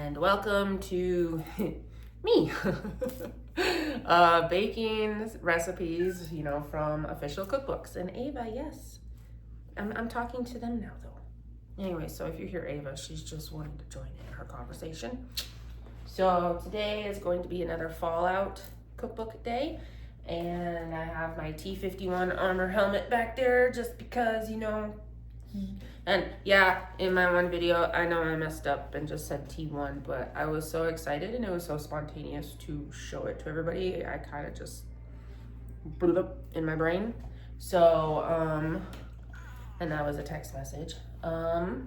and welcome to me baking recipes, from official cookbooks. And Ava, yes, I'm talking to them now though. Anyway, so if you hear Ava, she's just wanting to join in her conversation. So today is going to be another Fallout cookbook day, and I have my T-51 armor helmet back there just because, and yeah, in my one video, I know I messed up and just said T1, but I was so excited and it was so spontaneous to show it to everybody. I kind of just blew it up in my brain. So, and that was a text message. So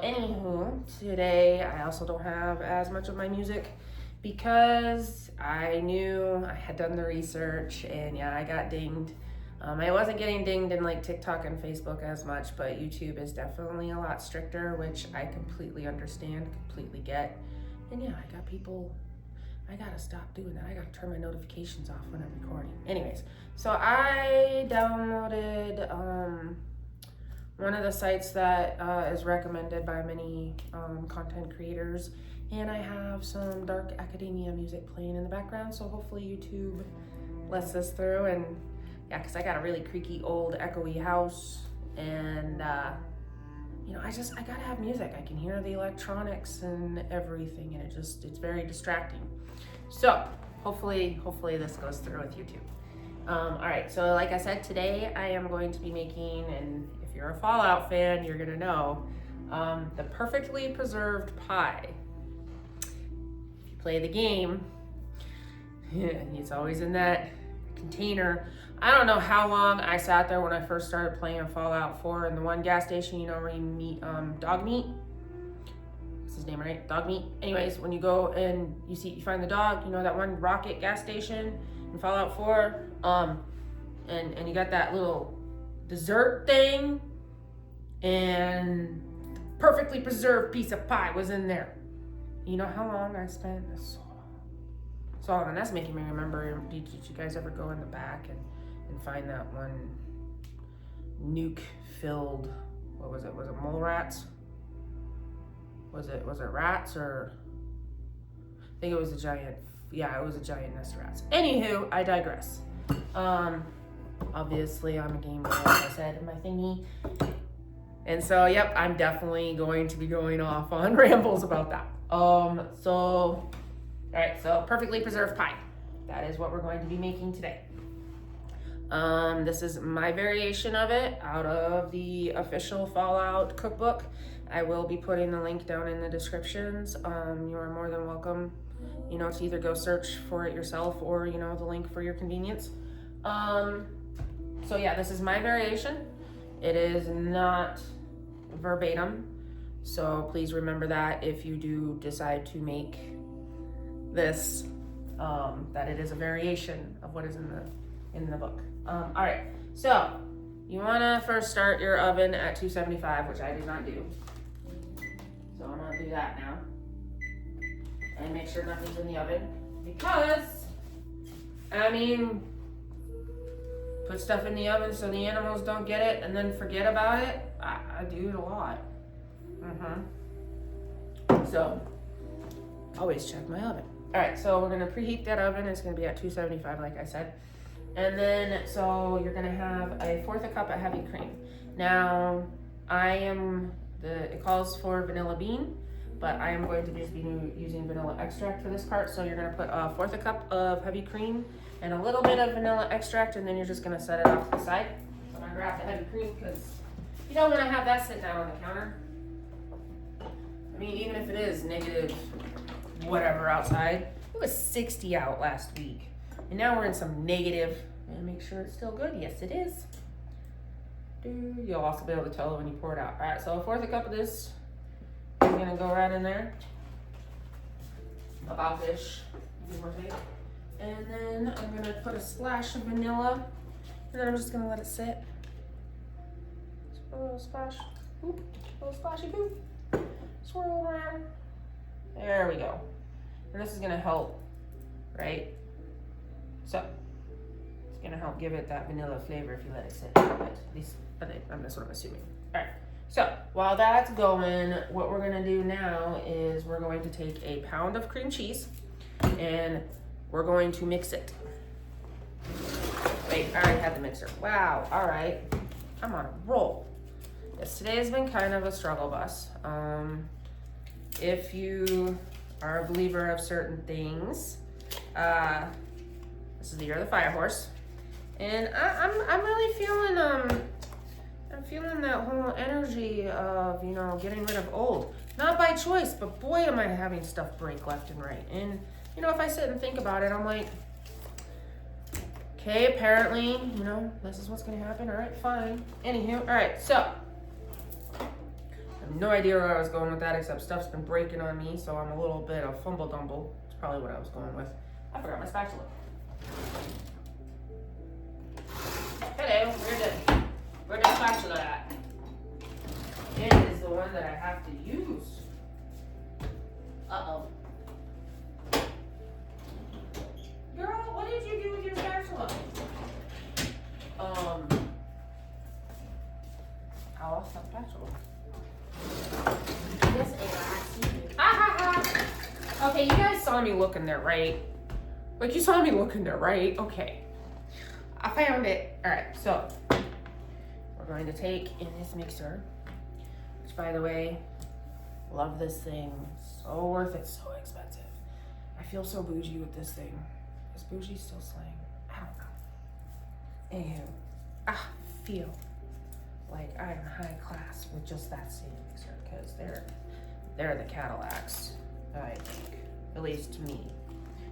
anywho, today I also don't have as much of my music because I knew I had done the research, and yeah, I got dinged. I wasn't getting dinged in like TikTok and Facebook as much, but YouTube is definitely a lot stricter, which I completely understand, completely get. And yeah, I gotta stop doing that. I gotta turn my notifications off when I'm recording. Anyways, so I downloaded one of the sites that is recommended by many content creators, and I have some dark academia music playing in the background, so hopefully YouTube lets this through. And yeah, because I got a really creaky old echoey house, and I gotta have music. I can hear the electronics and everything, and it's very distracting. So hopefully this goes through with YouTube. All right, so like I said, today I am going to be making, and if you're a Fallout fan, you're gonna know, the perfectly preserved pie. If you play the game, it's always in that container. I don't know how long I sat there when I first started playing Fallout 4 in the one gas station, where you meet dog meat. What's his name, right? Dog meat. Anyways, when you go and you find the dog, that one rocket gas station in Fallout 4, and you got that little dessert thing, and perfectly preserved piece of pie was in there. You know how long I spent? So long, and that's making me remember, did you guys ever go in the back and find that one nuke filled, what was it mole rats? Was it rats, or I think it was a giant nest of rats. Anywho, I digress. Obviously I'm a gamer, like I said in my thingy. And so, yep, I'm definitely going to be going off on rambles about that. All right, so perfectly preserved pie. That is what we're going to be making today. This is my variation of it out of the official Fallout cookbook. I will be putting the link down in the descriptions. You are more than welcome, to either go search for it yourself or, the link for your convenience. So yeah, this is my variation. It is not verbatim, so please remember that if you do decide to make this, that it is a variation of what is in the book. All right, so you wanna first start your oven at 275, which I did not do. So I'm gonna do that now. And make sure nothing's in the oven, because, put stuff in the oven so the animals don't get it and then forget about it. I do it a lot. So, always check my oven. All right, so we're gonna preheat that oven. It's gonna be at 275, like I said. And then, so you're gonna have 1/4 cup of heavy cream. Now, it calls for vanilla bean, but I am going to just be using vanilla extract for this part. So you're gonna put 1/4 cup of heavy cream and a little bit of vanilla extract, and then you're just gonna set it off to the side. So I'm gonna grab the heavy cream, because you don't wanna have that sitting out on the counter. Even if it is negative whatever outside, it was 60 out last week, and now we're in some negative. And make sure it's still good. Yes, it is. You'll also be able to tell it when you pour it out. All right, so 1/4 cup of this is gonna go right in there, about this, and then I'm gonna put a splash of vanilla, and then I'm just gonna let it sit. Just put a little splash, boop, a little splashy boop, swirl around. There we go. And this is gonna help, right? So it's gonna help give it that vanilla flavor if you let it sit a little bit. At least that's what I'm assuming. All right. So while that's going, what we're gonna do now is we're going to take a pound of cream cheese and we're going to mix it. Wait, I already had the mixer. Wow, all right. I'm on a roll. Yes, today has been kind of a struggle bus. If you are a believer of certain things, this is the year of the fire horse. And I'm really feeling, I'm feeling that whole energy of, you know, getting rid of old. Not by choice, but boy, am I having stuff break left and right. And, you know, if I sit and think about it, I'm like, okay, apparently, you know, this is what's gonna happen. All right, fine. Anywho, all right, so. I have no idea where I was going with that, except stuff's been breaking on me, so I'm a little bit of fumble-dumble. That's probably what I was going with. I forgot my spatula. Hello, where's the spatula at? It is the one that I have to use. Uh-oh. Girl, what did you do with your spatula? I lost my spatula. Yes, I see you. Ha ha ha! Okay, you guys saw me looking there, right? Like, you saw me looking there, right? Okay. I found it. Alright, so we're going to take in this mixer, which, by the way, love this thing. So worth it, so expensive. I feel so bougie with this thing. Is bougie still slang? I don't know. Anywho, I feel like I'm high class with just that same mixer, because they're the Cadillacs, I think, at least to me.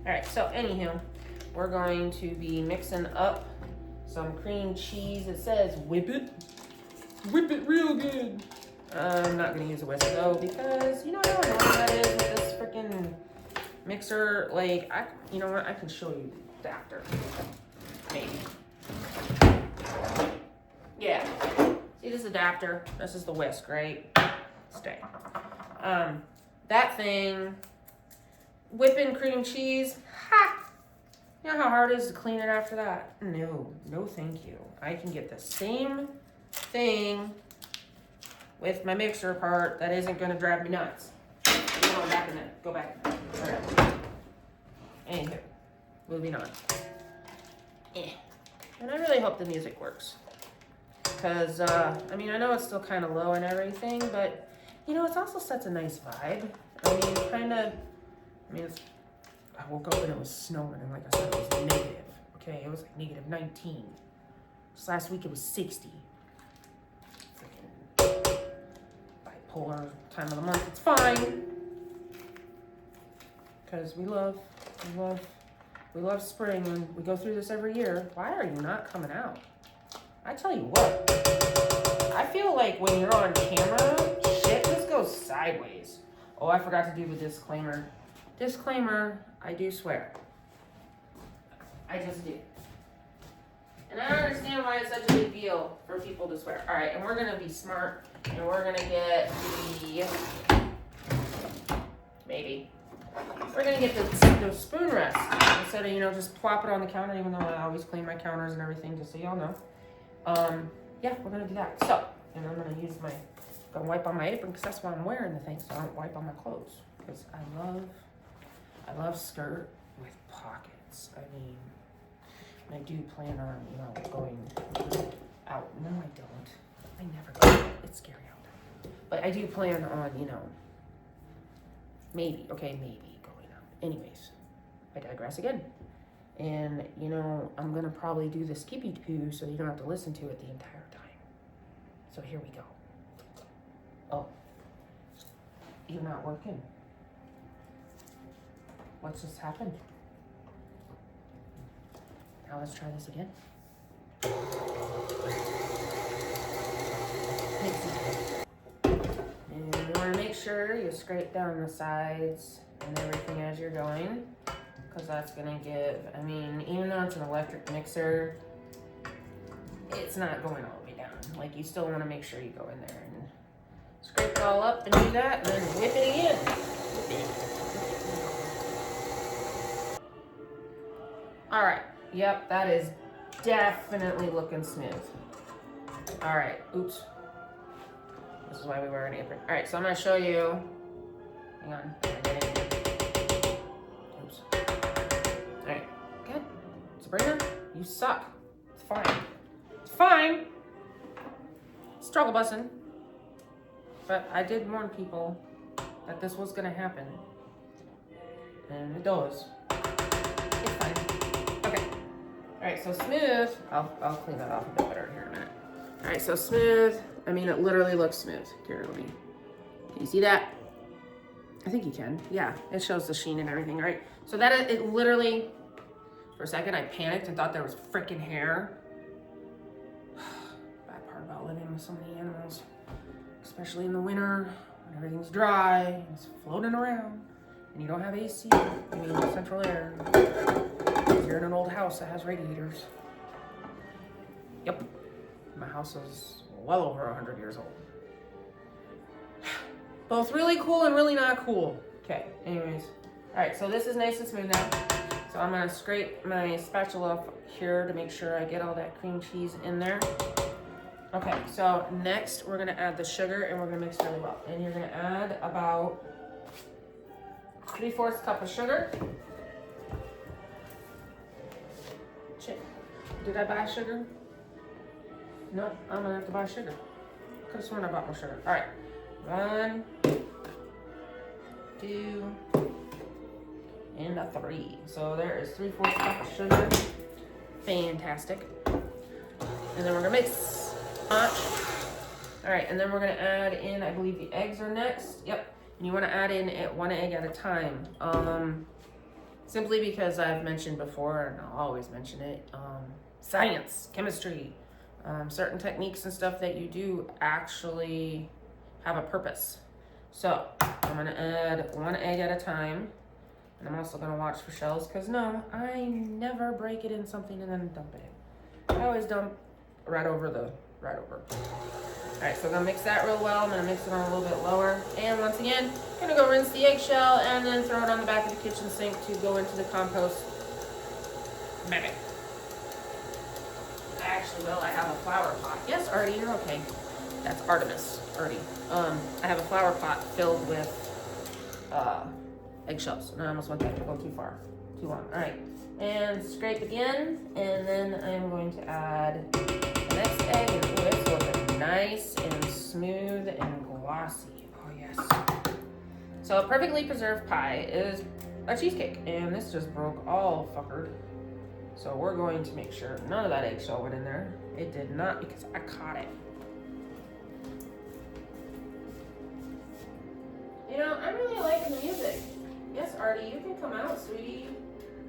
All right, so anywho, we're going to be mixing up some cream cheese. It says whip it real good. I'm not gonna use a whisk though, because you know how annoying that is with this freaking mixer. Like, you know what? I can show you the after, maybe. Yeah. See this adapter? This is the whisk, right? Stay. That thing, whipping cream cheese, ha! You know how hard it is to clean it after that? No, thank you. I can get the same thing with my mixer part that isn't gonna drive me nuts. Go back in there, go back. Okay. Anywho, moving on. And I really hope the music works. Because, I mean, I know it's still kind of low and everything, but, you know, it also sets a nice vibe. I mean, I woke up and it was snowing, and like I said, it was negative, okay? It was like negative 19. Just last week it was 60. Freaking bipolar time of the month, it's fine. Because we love spring, and we go through this every year. Why are you not coming out? I tell you what, I feel like when you're on camera, shit just goes sideways. Oh, I forgot to do the disclaimer. Disclaimer, I do swear. I just do. And I don't understand why it's such a big deal for people to swear. All right, and we're gonna be smart, and we're gonna get we're gonna get the spoon rest instead of, you know, just plop it on the counter, even though I always clean my counters and everything, just so y'all know. Yeah, we're gonna do that. So, and I'm gonna wipe on my apron, because that's why I'm wearing the thing, so I don't wipe on my clothes. Because I love skirt with pockets. I mean, I do plan on, you know, going out. No, I don't. I never go. It's scary out there. But I do plan on, you know, maybe going out. Anyways, I digress again. And, you know, I'm going to probably do the skippy poo so you don't have to listen to it the entire time. So here we go. Oh, you're not working. What's just happened? Now let's try this again. And you want to make sure you scrape down the sides and everything as you're going, because that's going to give, I mean, even though it's an electric mixer, it's not going all the way down. Like, you still want to make sure you go in there and scrape it all up and do that, and then whip it again. All right. Yep, that is definitely looking smooth. All right. Oops. This is why we wear an apron. All right, so I'm gonna show you. Hang on. Oops. All right, good. Sabrina, you suck. It's fine. It's fine. Struggle busing. But I did warn people that this was gonna happen. And it does. It's fine. Okay. Alright, so smooth. I'll clean that off a bit better here in a minute. Alright, so smooth. I mean, it literally looks smooth. Here, let me. Can you see that? I think you can. Yeah, it shows the sheen and everything. Alright, so that it literally, for a second, I panicked and thought there was freaking hair. Bad part about living with so many animals, especially in the winter when everything's dry and it's floating around and you don't have AC, I mean central air, because you're in an old house that has radiators. Yep, my house is well over 100 years old. Both really cool and really not cool. Okay, anyways. All right, so this is nice and smooth now. So I'm gonna scrape my spatula here to make sure I get all that cream cheese in there. Okay, so next we're gonna add the sugar and we're gonna mix really well. And you're gonna add about 3/4 cup of sugar. Shit, did I buy sugar? No, I'm gonna have to buy sugar. Could have sworn I bought more sugar. All right, 1, 2, and a 3. So there is 3/4 cup of sugar. Fantastic. And then we're gonna mix. All right, and then we're gonna add in, I believe the eggs are next. Yep, and you wanna add in 1 egg at a time. Simply because I've mentioned before, and I'll always mention it, science, chemistry, certain techniques and stuff that you do actually have a purpose. So I'm gonna add 1 egg at a time. And I'm also gonna watch for shells, because no, I never break it in something and then dump it in. I always dump right over. All right, so I'm gonna mix that real well. I'm gonna mix it on a little bit lower. And once again, I'm gonna go rinse the eggshell and then throw it on the back of the kitchen sink to go into the compost bag. Actually, well, I have a flower pot. Yes, Artie, you're okay. That's Artemis, Artie. I have a flower pot filled with eggshells. And I almost went that to go too far, too long. All right, and scrape again. And then I'm going to add the next egg. And ooh, it's looking nice and smooth and glossy. Oh yes. So a perfectly preserved pie is a cheesecake, and this just broke all fuckered. So we're going to make sure none of that eggshell went in there. It did not, because I caught it. You know, I'm really liking the music. Yes, Artie, you can come out, sweetie.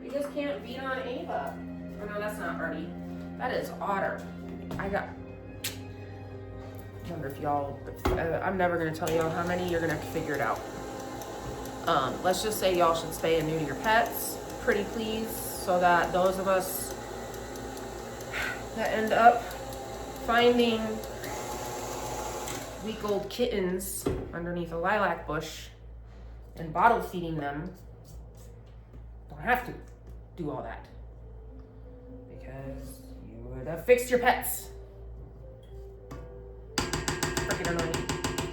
You just can't beat on Ava. Oh no, that's not Artie. That is Otter. I wonder if y'all, I'm never gonna tell y'all how many, you're gonna have to figure it out. Let's just say y'all should spay and neuter your pets, pretty please, so that those of us that end up finding week-old kittens underneath a lilac bush and bottle feeding them don't have to do all that, because you would have fixed your pets. Freaking annoying.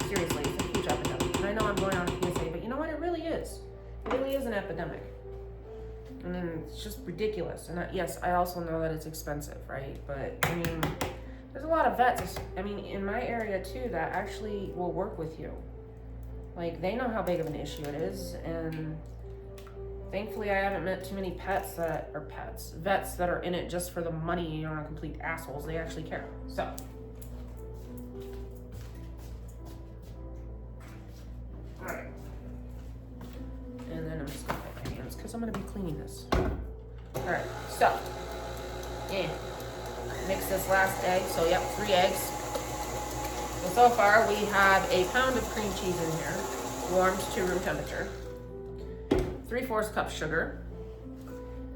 Seriously, it's a huge epidemic. And I know I'm going on PSA, but you know what? It really is. It really is an epidemic. And then it's just ridiculous. And yes, I also know that it's expensive, right? But I mean, there's a lot of vets, I mean, in my area too, that actually will work with you. Like, they know how big of an issue it is, and thankfully I haven't met too many vets that are in it just for the money and are complete assholes. They actually care. So. Alright. And then I'm just gonna wipe my hands, because I'm gonna be cleaning this. Alright, so. Yeah. Mix this last egg. So, yep, 3 eggs. So far, we have a pound of cream cheese in here, warmed to room temperature. 3/4 cup sugar.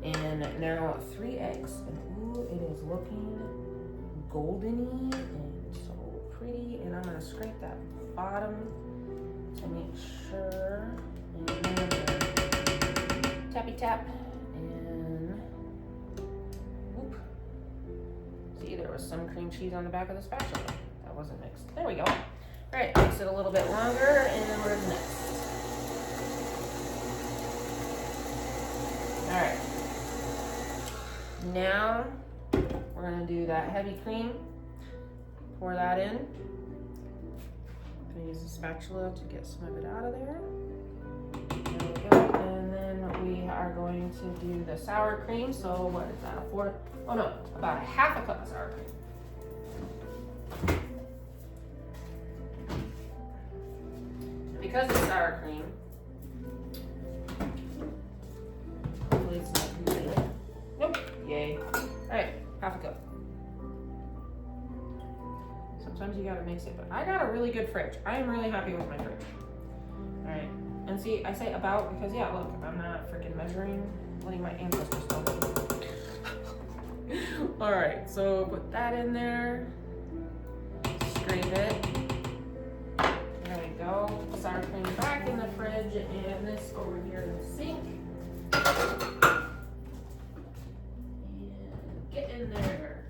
And now 3 eggs. And ooh, it is looking goldeny and so pretty. And I'm going to scrape that bottom to make sure. And then tappy tap. And whoop. See, there was some cream cheese on the back of the spatula. That wasn't mixed. There we go. All right, makes it a little bit longer, and where's next? All right. Now we're gonna do that heavy cream. Pour that in. I'm gonna use the spatula to get some of it out of there. There we go. And then we are going to do the sour cream. So what is that? About a half a cup of sour cream. Because it's sour cream, hopefully it's not completely. Nope. Yay. Alright, half a cup. Sometimes you gotta mix it, but I got a really good fridge. I am really happy with my fridge. Alright. And see, I say about because, yeah, look, I'm not freaking measuring, letting my ancestors tell me. Alright, so put that in there. Scrape it. There we go. Sour cream back in the fridge, and this over here in the sink. And get in there.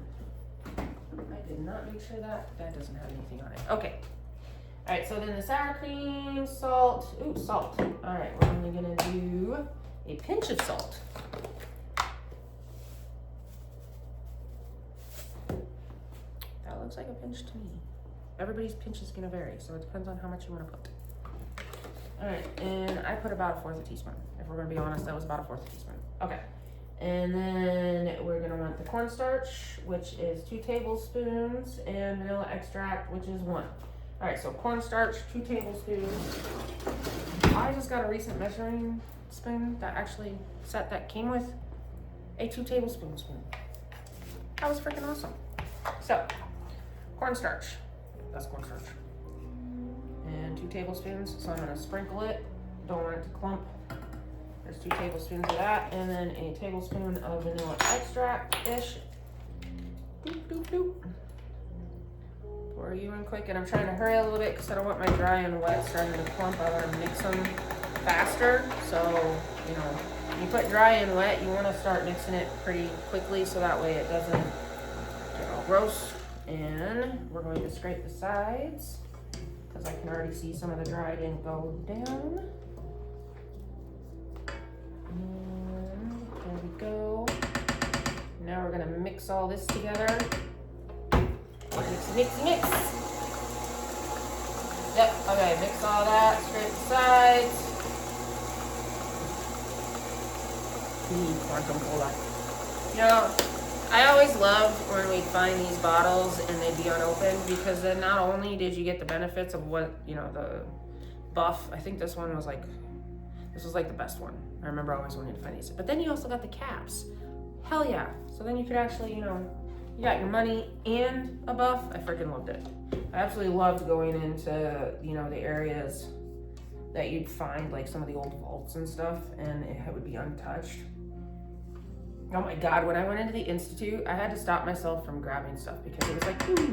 I did not make sure that doesn't have anything on it. Okay. All right, so then the sour cream, salt. Ooh, salt. All right, we're only gonna do a pinch of salt. That looks like a pinch to me. Everybody's pinch is gonna vary, so it depends on how much you wanna put. All right, and I put about 1/4 teaspoon. If we're gonna be honest, that was about 1/4 teaspoon. Okay, and then we're gonna want the cornstarch, which is 2 tablespoons, and vanilla extract, which is 1. All right, so cornstarch, 2 tablespoons. I just got a recent measuring spoon that came with a 2 tablespoon spoon. That was freaking awesome. So, cornstarch. That's cornstarch. And 2 tablespoons, so I'm gonna sprinkle it. Don't want it to clump. There's 2 tablespoons of that, and then a tablespoon of vanilla extract-ish. Doop, doop, doop. Pour you in quick, and I'm trying to hurry a little bit because I don't want my dry and wet starting to clump. I want to mix them faster. So, you know, when you put dry and wet, you want to start mixing it pretty quickly so that way it doesn't get all gross. And we're going to scrape the sides because I can already see some of the dry didn't go down. And there we go. Now we're gonna mix all this together. Mix, mix, mix. Yep, okay, mix all that, scrape the sides. Quantum cola. You know, I always loved when we'd find these bottles and they'd be unopened because then not only did you get the benefits of what, you know, the buff, I think this one was like, this was like the best one. I remember always wanting to find these. But then you also got the caps. Hell yeah. So then you could actually, you know, you got your money and a buff. I freaking loved it. I absolutely loved going into, you know, the areas that you'd find like some of the old vaults and stuff and it would be untouched. Oh my God, when I went into the Institute, I had to stop myself from grabbing stuff because it was like, ooh.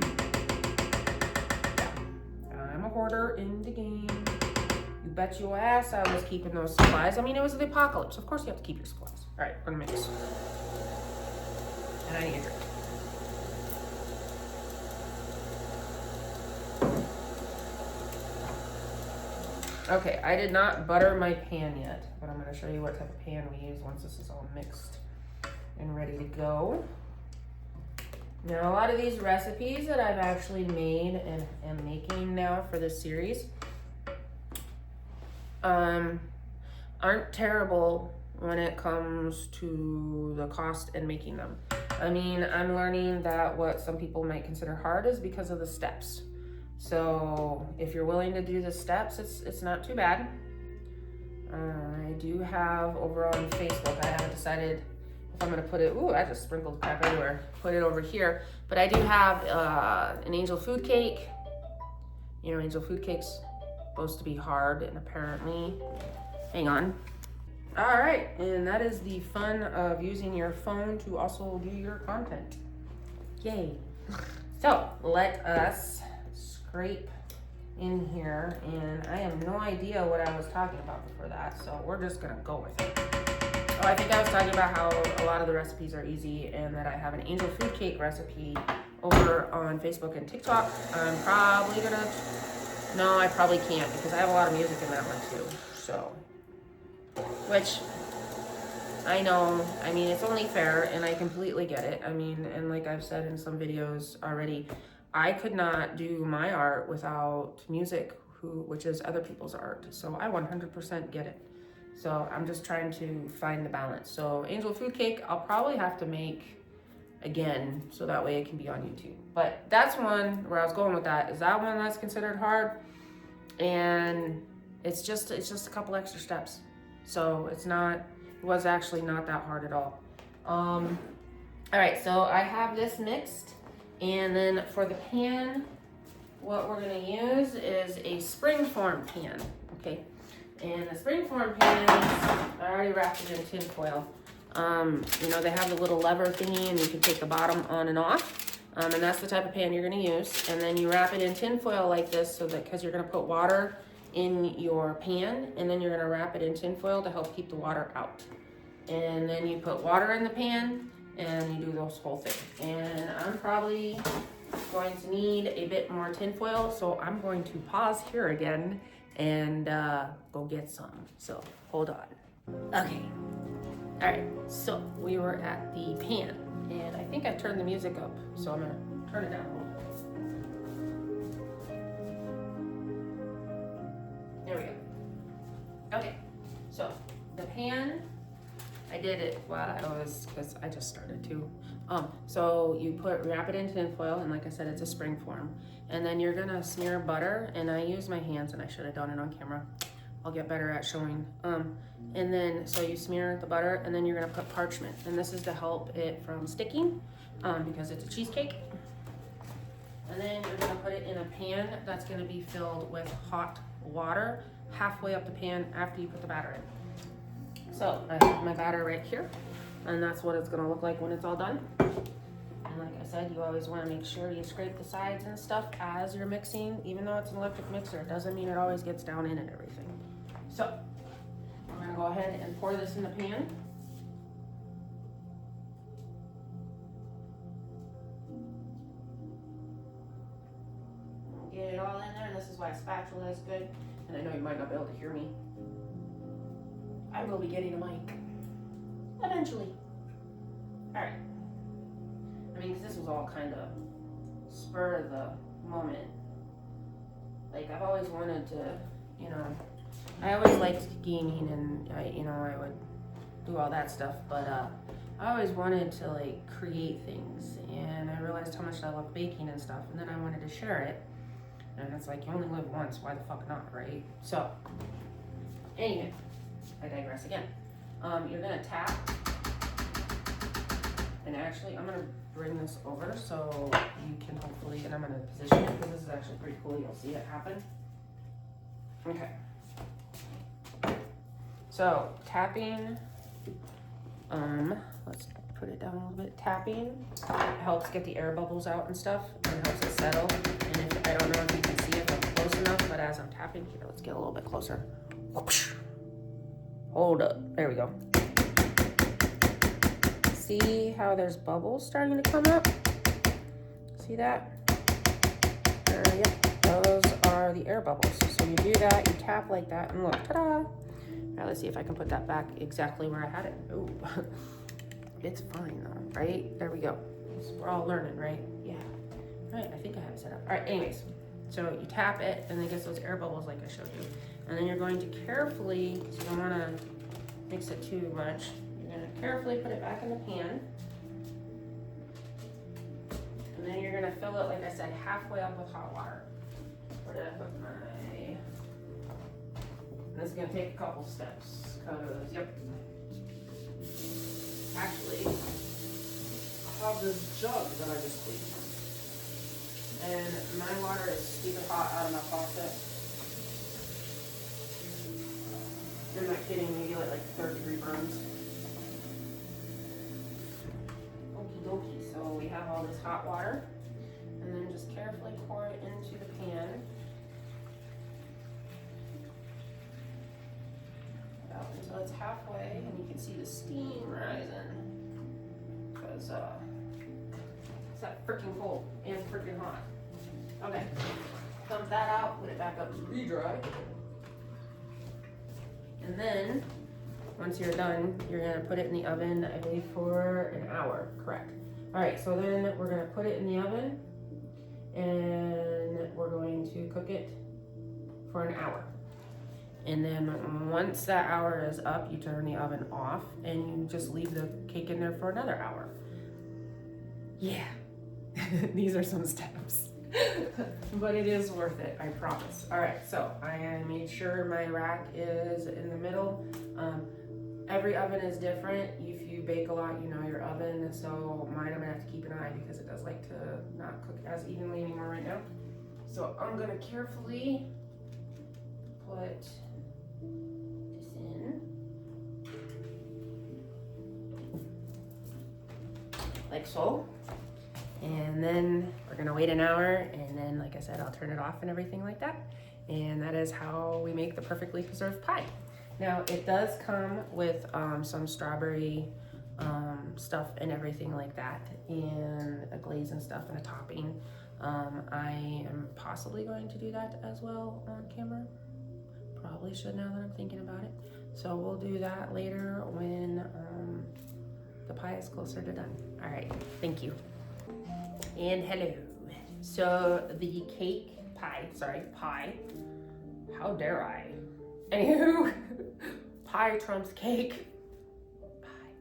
Yeah. I'm a hoarder in the game. You bet your ass I was keeping those supplies. I mean, it was the apocalypse. Of course you have to keep your supplies. All right, we're gonna mix. And I need a drink. Okay, I did not butter my pan yet, but I'm gonna show you what type of pan we use once this is all mixed and ready to go. Now, a lot of these recipes that I've actually made and am making now for this series aren't terrible when it comes to the cost and making them. I mean, I'm learning that what some people might consider hard is because of the steps. So if you're willing to do the steps, it's not too bad. I do have over on Facebook, I haven't decided if I'm gonna put it, ooh, I just sprinkled crap everywhere, put it over here. But I do have an angel food cake. You know, angel food cake's supposed to be hard and apparently, hang on. All right, and that is the fun of using your phone to also do your content. Yay. So let us scrape in here, and I have no idea what I was talking about before that, so we're just gonna go with it. Oh, I think I was talking about how a lot of the recipes are easy and that I have an angel food cake recipe over on Facebook and TikTok. I'm probably gonna No, I probably can't because I have a lot of music in that one too. So, which I know, I mean, it's only fair and I completely get it. I mean, and like I've said in some videos already, I could not do my art without music, which is other people's art. So I 100% get it. So I'm just trying to find the balance. So angel food cake, I'll probably have to make again, so that way it can be on YouTube. But that's one where I was going with that. Is that one that's considered hard? And it's just a couple extra steps. So it was actually not that hard at all. All right, so I have this mixed, and then for the pan, what we're gonna use is a springform pan, okay? And the springform pans, I already wrapped it in tin foil. You know, they have the little lever thingy and you can take the bottom on and off. And that's the type of pan you're gonna use. And then you wrap it in tin foil like this so that, because you're gonna put water in your pan, and then you're gonna wrap it in tin foil to help keep the water out. And then you put water in the pan and you do this whole thing. And I'm probably going to need a bit more tin foil, so I'm going to pause here again and go get some. So hold on. Okay. All right, so we were at the pan, and I think I turned the music up, so I'm gonna turn it down a little bit. There we go. Okay, so the pan, I did it while because I just started to. So you wrap it in tin foil, and like I said, it's a spring form. And then you're gonna smear butter, and I use my hands, and I should have done it on camera. I'll get better at showing. And then, so you smear the butter, and then you're gonna put parchment. And this is to help it from sticking, because it's a cheesecake. And then you're gonna put it in a pan that's gonna be filled with hot water, halfway up the pan after you put the batter in. So I have my batter right here, and that's what it's gonna look like when it's all done. And like I said, you always wanna make sure you scrape the sides and stuff as you're mixing. Even though it's an electric mixer, it doesn't mean it always gets down in and everything. So I'm gonna go ahead and pour this in the pan. Get it all in there, and this is why a spatula is good. And I know you might not be able to hear me. I will be getting a mic eventually. All right. I mean, 'cause this was all kind of spur of the moment. Like, I've always wanted to, you know, I always liked gaming, and I would do all that stuff, but I always wanted to like create things, and I realized how much I love baking and stuff, and then I wanted to share it, and it's like, you only live once, why the fuck not, right? So anyway, I digress again. You're gonna tap, and actually I'm gonna bring this over so you can hopefully, and I'm gonna position it because this is actually pretty cool, you'll see it happen. Okay. So tapping, let's put it down a little bit. Tapping helps get the air bubbles out and stuff, and helps it settle. And if I don't know if you can see if I'm close enough, but as I'm tapping here, let's get a little bit closer. Whoosh. Hold up, there we go. See how there's bubbles starting to come up? See that? Yep, those are the air bubbles. So you do that, you tap like that, and look, ta-da! All right, let's see if I can put that back exactly where I had it. Ooh, it's fine though, right? There we go. We're all learning, right? Yeah. All right, I think I have it set up. All right, anyways, so you tap it, and then it gets those air bubbles like I showed you. And then you're going to carefully, because you don't want to mix it too much, you're going to carefully put it back in the pan. And then you're going to fill it, like I said, halfway up with hot water. Where did I put my... And this is gonna take a couple steps, cause, yep. Actually, I have this jug that I just cleaned. And my water is stupid hot out of my faucet. I'm not kidding, maybe like 33 burns. Okie dokie, so we have all this hot water. And then just carefully pour it into the pan. Until it's halfway, and you can see the steam rising, because it's that freaking cold and freaking hot. Okay, dump that out, put it back up to re-dry. And then, once you're done, you're gonna put it in the oven, I believe for an hour, correct. All right, so then we're gonna put it in the oven and we're going to cook it for an hour. And then once that hour is up, you turn the oven off and you just leave the cake in there for another hour. Yeah, these are some steps, but it is worth it, I promise. All right, so I made sure my rack is in the middle. Every oven is different. If you bake a lot, you know your oven. So mine, I'm gonna have to keep an eye because it does like to not cook as evenly anymore right now. So I'm gonna carefully put this in, like so. And then we're gonna wait an hour, and then, like I said, I'll turn it off and everything like that. And that is how we make the perfectly preserved pie. Now, it does come with some strawberry stuff and everything like that, and a glaze and stuff and a topping. I am possibly going to do that as well on camera. Probably should now that I'm thinking about it. So we'll do that later when the pie is closer to done. All right, thank you. And hello. So the pie, how dare I? Anywho, pie trumps cake.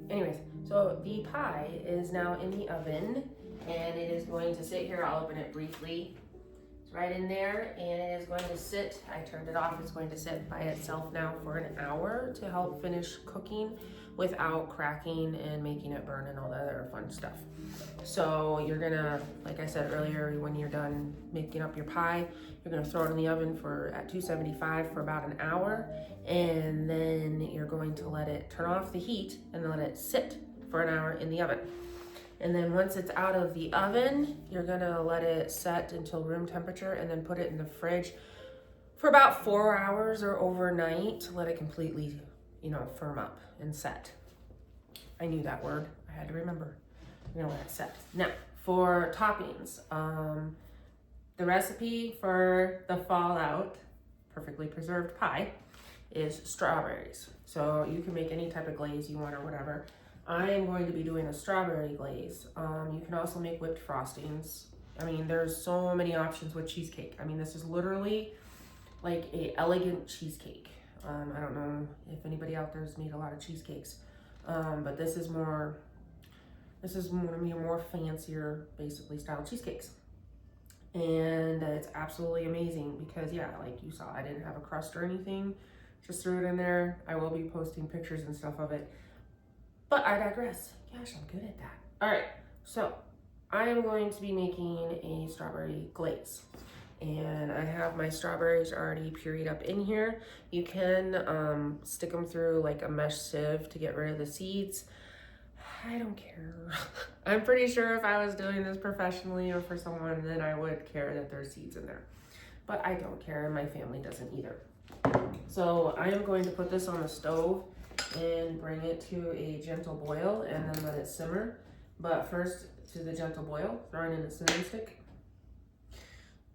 Anyways, so the pie is now in the oven and it is going to sit here. I'll open it briefly. It's right in there and it is going to sit, I turned it off, it's going to sit by itself now for an hour to help finish cooking without cracking and making it burn and all that other fun stuff. So you're gonna, like I said earlier, when you're done making up your pie, you're gonna throw it in the oven at 275 for about an hour, and then you're going to let it turn off the heat and let it sit for an hour in the oven. And then once it's out of the oven, you're gonna let it set until room temperature and then put it in the fridge for about 4 hours or overnight to let it completely, firm up and set. I knew that word, I had to remember. Let it set. Now, for toppings, the recipe for the Fallout perfectly preserved pie is strawberries. So you can make any type of glaze you want or whatever. I am going to be doing a strawberry glaze. You can also make whipped frostings. I mean, there's so many options with cheesecake. I mean, this is literally like a elegant cheesecake. I don't know if anybody out there has made a lot of cheesecakes, but this is more gonna be a more fancier, basically, style cheesecakes. And it's absolutely amazing because, yeah, like you saw, I didn't have a crust or anything. Just threw it in there. I will be posting pictures and stuff of it. But I digress. Gosh, I'm good at that. All right, so I am going to be making a strawberry glaze. And I have my strawberries already pureed up in here. You can stick them through like a mesh sieve to get rid of the seeds. I don't care. I'm pretty sure if I was doing this professionally or for someone, then I would care that there's seeds in there. But I don't care, and my family doesn't either. So I am going to put this on the stove and bring it to a gentle boil and then let it simmer. But first, to the gentle boil, throwing in the cinnamon stick.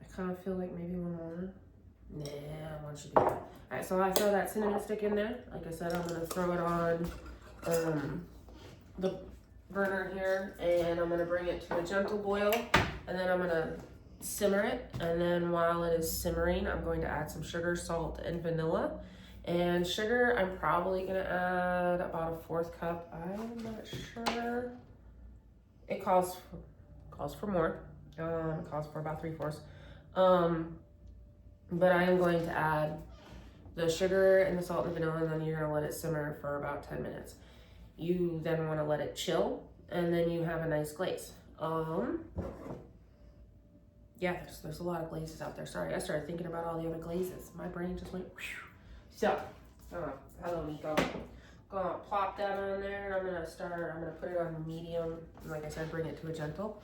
I kind of feel like maybe one more. Nah, one should be good. All right, so I throw that cinnamon stick in there. Like I said, I'm gonna throw it on the burner here, and I'm gonna bring it to a gentle boil, and then I'm gonna simmer it. And then while it is simmering, I'm going to add some sugar, salt, and vanilla. And sugar, I'm probably gonna add about a 1/4 cup. I'm not sure. It calls for more. It calls for about 3/4. But I am going to add the sugar and the salt and vanilla, and then you're gonna let it simmer for about 10 minutes. You then want to let it chill, and then you have a nice glaze. Yeah, there's a lot of glazes out there. Sorry, I started thinking about all the other glazes. My brain just went whew. So, hello Nico. Gonna plop that on there. I'm gonna put it on medium, and like I said, bring it to a gentle.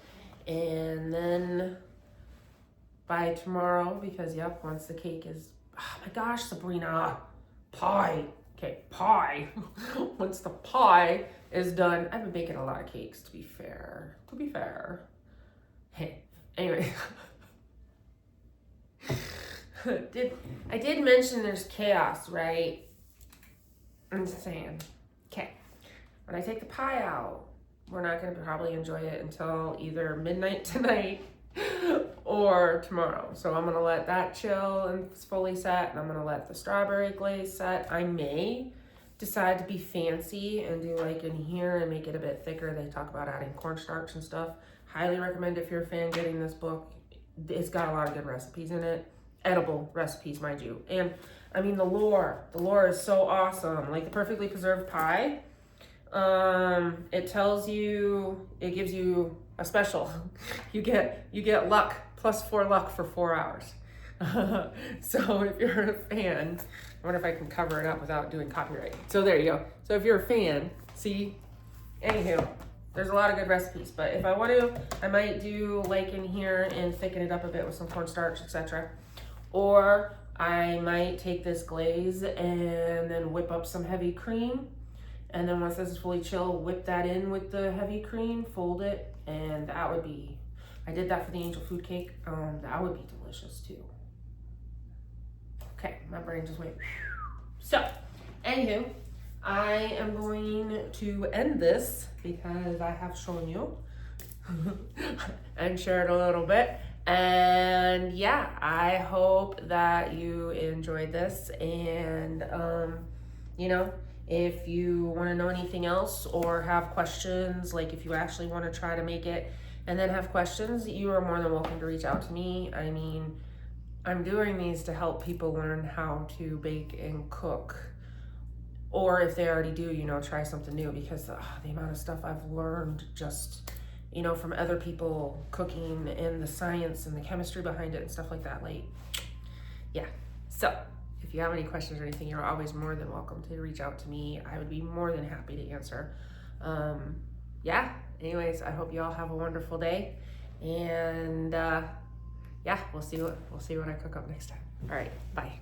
And then by tomorrow, because yep, once the cake is, oh my gosh, Sabrina, pie. Okay, pie. Once the pie is done, I've been baking a lot of cakes, to be fair. Hey, anyway. I did mention there's chaos, right? I'm just saying. Okay. When I take the pie out, we're not going to probably enjoy it until either midnight tonight or tomorrow. So I'm going to let that chill and fully set, and I'm going to let the strawberry glaze set. I may decide to be fancy and do like in here and make it a bit thicker. They talk about adding cornstarch and stuff. Highly recommend if you're a fan getting this book. It's got a lot of good recipes in it. Edible recipes, mind you. And I mean, the lore is so awesome. Like the perfectly preserved pie. It tells you, it gives you a special. You get luck, +4 luck for 4 hours. So if you're a fan, I wonder if I can cover it up without doing copyright. So there you go. So if you're a fan, see, anywho, there's a lot of good recipes, but if I want to, I might do like in here and thicken it up a bit with some cornstarch, etc. Or I might take this glaze and then whip up some heavy cream. And then once this is fully chill, whip that in with the heavy cream, fold it, and that would be, I did that for the angel food cake. That would be delicious too. Okay, my brain just went. So, anywho, I am going to end this because I have shown you and shared a little bit. And yeah, I hope that you enjoyed this. And, you know, if you want to know anything else or have questions, like if you actually want to try to make it and then have questions, you are more than welcome to reach out to me. I mean, I'm doing these to help people learn how to bake and cook. Or if they already do, you know, try something new, because the amount of stuff I've learned just, you know, from other people cooking and the science and the chemistry behind it and stuff like that. Like, yeah. So if you have any questions or anything, you're always more than welcome to reach out to me. I would be more than happy to answer. Yeah. Anyways, I hope you all have a wonderful day, and yeah, we'll see what I cook up next time. All right. Bye.